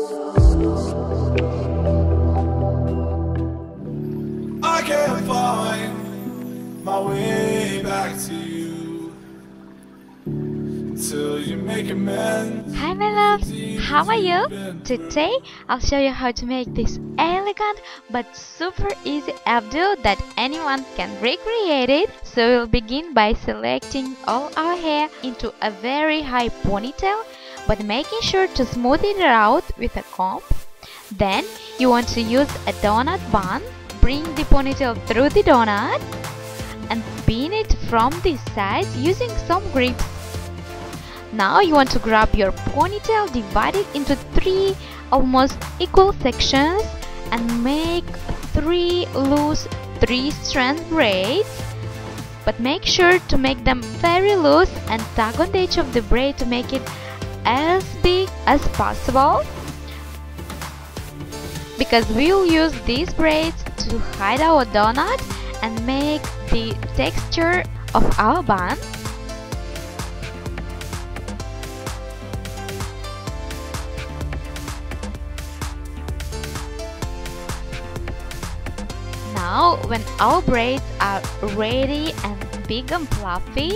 I can't find my way back to you until you make amends. Hi my loves, how are you? Today I'll show you how to make this elegant but super easy updo that anyone can recreate it. So we'll begin by selecting all our hair into a very high ponytail, but making sure to smooth it out with a comb. Then you want to use a donut bun. Bring the ponytail through the donut and pin it from the sides using some grips. Now you want to grab your ponytail, divide it into 3 almost equal sections and make 3 loose 3-strand braids. But make sure to make them very loose and tug on the edge of the braid to make it as big as possible, because we will use these braids to hide our donut and make the texture of our bun. Now, when our braids are ready and big and fluffy,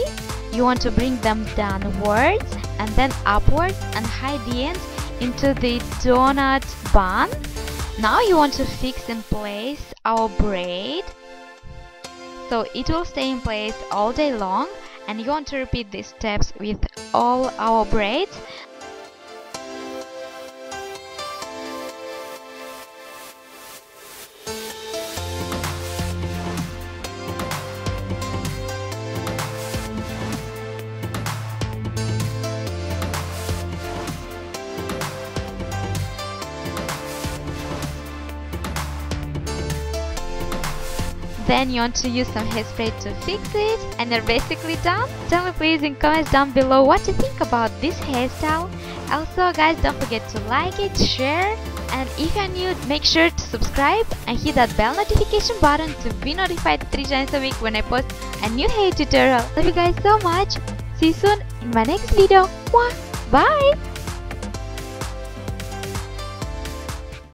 you want to bring them downwards and then upwards and hide the ends into the donut bun. Now you want to fix in place our braid so it will stay in place all day long, and you want to repeat these steps with all our braids. Then you want to use some hairspray to fix it, and you're basically done. Tell me please in comments down below what you think about this hairstyle. Also guys, don't forget to like it, share, and if you're new, make sure to subscribe and hit that bell notification button to be notified 3 times a week when I post a new hair tutorial. Love you guys so much. See you soon in my next video. Mwah! Bye!